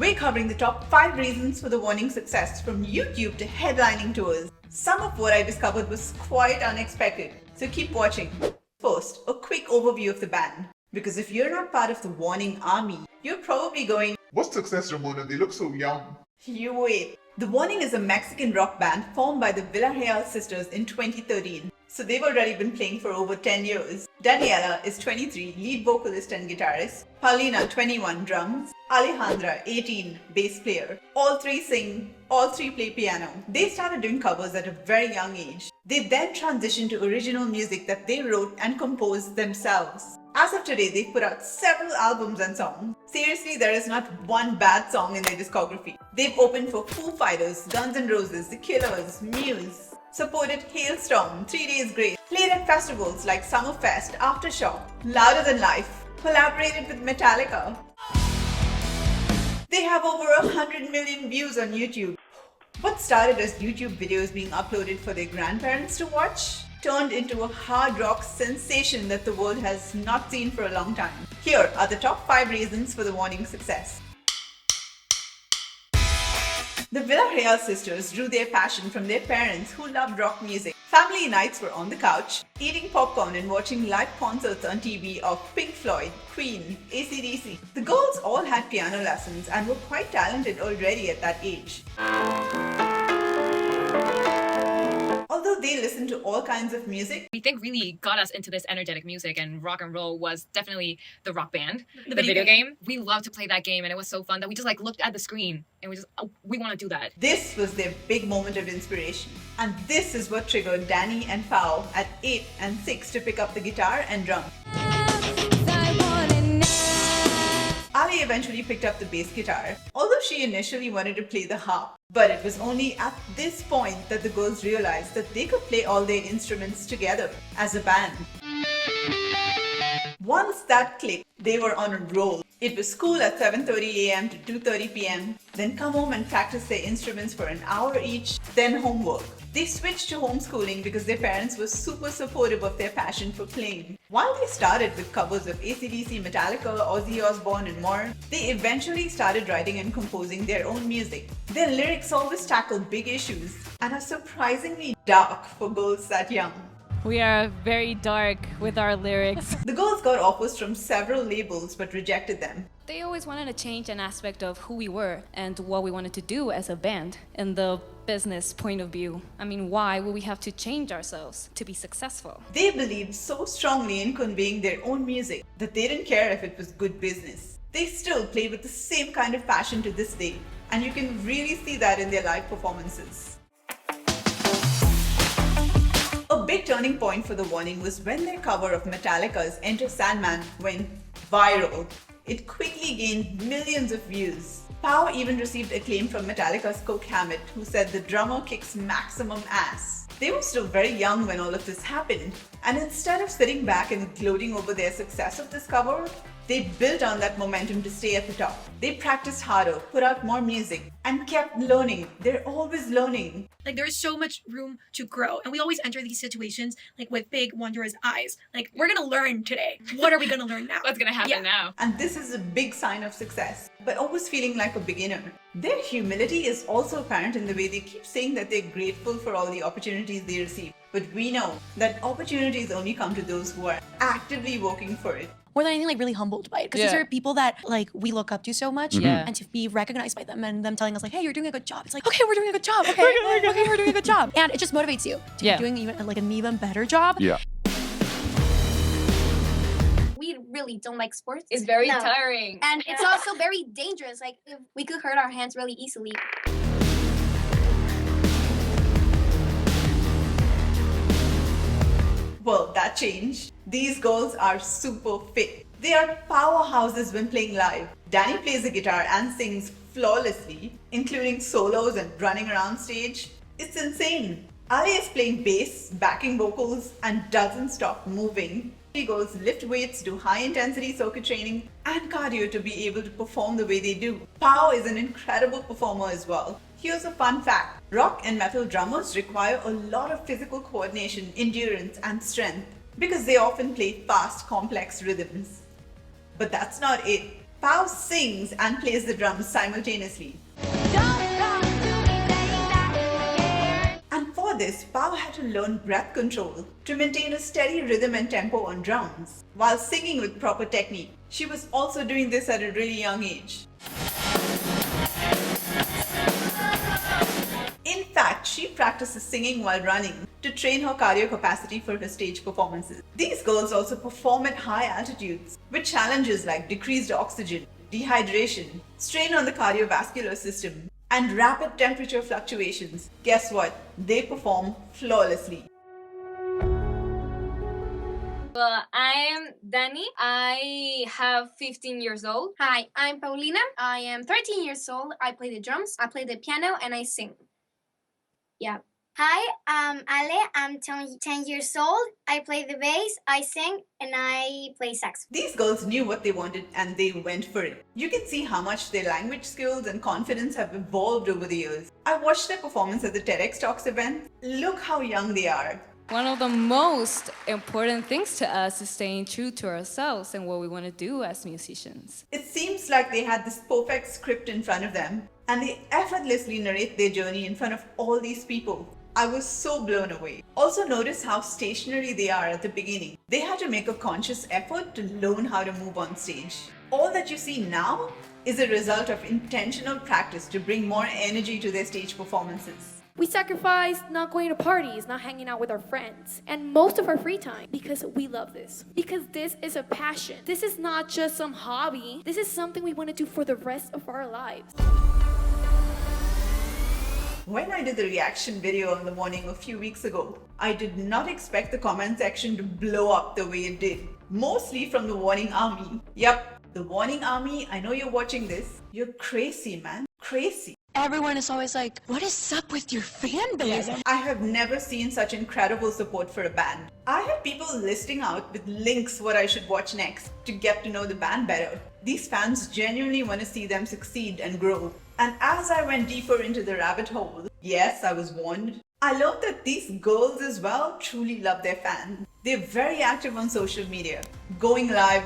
We're covering the top 5 reasons for the Warning success, from YouTube to headlining tours. Some of what I discovered was quite unexpected, so keep watching. First, a quick overview of the band. Because if you're not part of the Warning army, you're probably going, "What success, Ramona? They look so young." You wait. The Warning is a Mexican rock band formed by the Villarreal sisters in 2013. So they've already been playing for over 10 years. Daniela is 23, lead vocalist and guitarist. Paulina, 21, drums. Alejandra, 18, bass player. All three sing, all three play piano. They started doing covers at a very young age. They then transitioned to original music that they wrote and composed themselves. As of today, they've put out several albums and songs. Seriously, there is not one bad song in their discography. They've opened for Foo Fighters, Guns N' Roses, The Killers, Muse. Supported Hailstorm, 3 Days Grace, played at festivals like Summerfest, Aftershock, Louder Than Life, collaborated with Metallica. They have over 100 million views on YouTube. What started as YouTube videos being uploaded for their grandparents to watch turned into a hard rock sensation that the world has not seen for a long time. Here are the top 5 reasons for the Warning success. The Villarreal sisters drew their passion from their parents who loved rock music. Family nights were on the couch, eating popcorn and watching live concerts on TV of Pink Floyd, Queen, AC/DC. The girls all had piano lessons and were quite talented already at that age. Although they listened to all kinds of music, we think really got us into this energetic music and rock and roll was definitely the Rock Band, the video game. We loved to play that game and it was so fun that we just looked at the screen and we want to do that. This was their big moment of inspiration. And this is what triggered Danny and Pao at 8 and 6 to pick up the guitar and drum. Ali eventually picked up the bass guitar, although she initially wanted to play the harp. But it was only at this point that the girls realized that they could play all their instruments together as a band. Once that clicked, they were on a roll. It was school at 7:30 a.m. to 2:30 p.m., then come home and practice their instruments for an hour each, then homework. They switched to homeschooling because their parents were super supportive of their passion for playing. While they started with covers of AC/DC, Metallica, Ozzy Osbourne and more, they eventually started writing and composing their own music. Their lyrics always tackled big issues and are surprisingly dark for girls that young. We are very dark with our lyrics. The girls got offers from several labels but rejected them. They always wanted to change an aspect of who we were and what we wanted to do as a band in the business point of view. I mean, why would we have to change ourselves to be successful? They believed so strongly in conveying their own music that they didn't care if it was good business. They still play with the same kind of passion to this day, and you can really see that in their live performances. A big turning point for the Warning was when their cover of Metallica's Enter Sandman went viral. It quickly gained millions of views. Pao even received acclaim from Metallica's Kirk Hammett, who said the drummer kicks maximum ass. They were still very young when all of this happened, and instead of sitting back and gloating over their success of this cover, they built on that momentum to stay at the top. They practiced harder, put out more music, and kept learning. They're always learning. There is so much room to grow. And we always enter these situations with big, wondrous eyes. We're going to learn today. What are we going to learn now? What's going to happen now? And this is a big sign of success, but always feeling like a beginner. Their humility is also apparent in the way they keep saying that they're grateful for all the opportunities they receive. But we know that opportunities only come to those who are actively working for it. More than anything, really humbled by it. Because these are people that we look up to so much. Yeah. And to be recognized by them and them telling us hey, you're doing a good job. It's okay, we're doing a good job. Okay, okay, we're doing a good job. And it just motivates you to be doing even an even better job. Yeah. We really don't like sports. It's very tiring. And it's also very dangerous. If we could hurt our hands really easily. Well, that changed. These girls are super fit. They are powerhouses when playing live. Danny plays the guitar and sings flawlessly, including solos and running around stage. It's insane. Ali is playing bass, backing vocals, and doesn't stop moving. She goes lift weights, do high-intensity circuit training, and cardio to be able to perform the way they do. Pao is an incredible performer as well. Here's a fun fact. Rock and metal drummers require a lot of physical coordination, endurance, and strength because they often play fast, complex rhythms. But that's not it. Pao sings and plays the drums simultaneously. And for this, Pao had to learn breath control to maintain a steady rhythm and tempo on drums, while singing with proper technique. She was also doing this at a really young age. In fact, she practices singing while running to train her cardio capacity for her stage performances. These girls also perform at high altitudes with challenges like decreased oxygen, dehydration, strain on the cardiovascular system, and rapid temperature fluctuations. Guess what? They perform flawlessly. Well, I'm Dani. I have 15 years old. Hi, I'm Paulina. I am 13 years old. I play the drums, I play the piano, and I sing. Yeah. Hi, I'm Ale. I'm 10 years old. I play the bass, I sing, and I play sax. These girls knew what they wanted and they went for it. You can see how much their language skills and confidence have evolved over the years. I watched their performance at the Tedx Talks event. Look how young they are. One of the most important things to us is staying true to ourselves and what we want to do as musicians. It seems like they had this perfect script in front of them and they effortlessly narrate their journey in front of all these people. I was so blown away. Also notice how stationary they are at the beginning. They had to make a conscious effort to learn how to move on stage. All that you see now is a result of intentional practice to bring more energy to their stage performances. We sacrificed not going to parties, not hanging out with our friends, and most of our free time because we love this. Because this is a passion. This is not just some hobby. This is something we want to do for the rest of our lives. When I did the reaction video on The Warning a few weeks ago, I did not expect the comment section to blow up the way it did. Mostly from the Warning Army. Yup, the Warning Army, I know you're watching this. You're crazy, man. Crazy. Everyone is always like, what is up with your fan base? I have never seen such incredible support for a band. I had people listing out with links what I should watch next to get to know the band better. These fans genuinely want to see them succeed and grow. And as I went deeper into the rabbit hole, yes, I was warned, I learned that these girls as well truly love their fans. They're very active on social media, going live,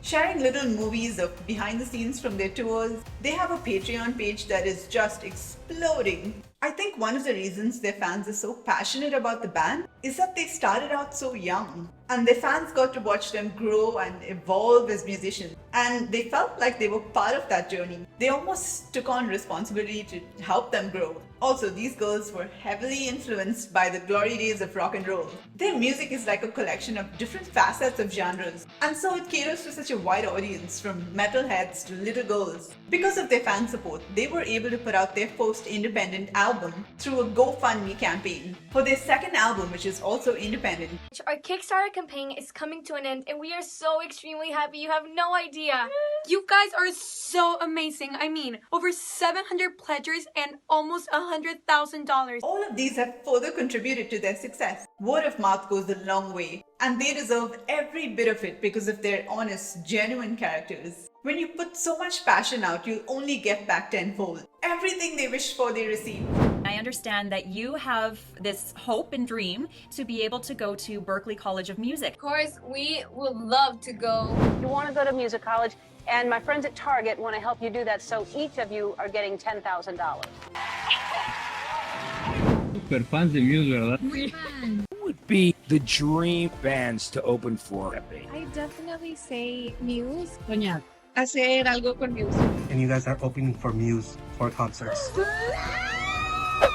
sharing little movies of behind the scenes from their tours. They have a Patreon page that is just exploding. I think one of the reasons their fans are so passionate about the band is that they started out so young and their fans got to watch them grow and evolve as musicians, and they felt like they were part of that journey. They almost took on responsibility to help them grow. Also, these girls were heavily influenced by the glory days of rock and roll. Their music is like a collection of different facets of genres, and so it caters to such a wide audience, from metalheads to little girls. Because of their fan support, they were able to put out their first independent album through a GoFundMe campaign. For their second album, which is also independent, Our Kickstarter campaign is coming to an end and we are so extremely happy. You have no idea. You guys are so amazing. I mean, over 700 pledgers and almost $100,000. all of these have further contributed to their success. Word of mouth goes a long way, and they deserve every bit of it because of their honest, genuine characters. When you put so much passion out, you'll only get back tenfold. Everything they wish for, they receive. I understand that you have this hope and dream to be able to go to Berklee College of Music. Of course, we would love to go. You want to go to music college, and my friends at Target want to help you do that, so each of you are getting $10,000. Super fans de Muse, ¿verdad? Who would be the dream bands to open for? I definitely say Muse. Doña, hacer algo con Muse. And you guys are opening for Muse for concerts.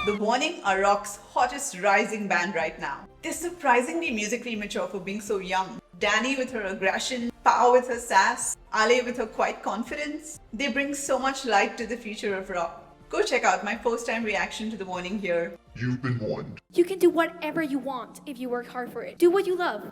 The Warning are rock's hottest rising band right now. They're surprisingly musically mature for being so young. Dani with her aggression, Pao with her sass, Ale with her quiet confidence. They bring so much light to the future of rock. Go check out my first-time reaction to The Warning here. You've been warned. You can do whatever you want if you work hard for it. Do what you love.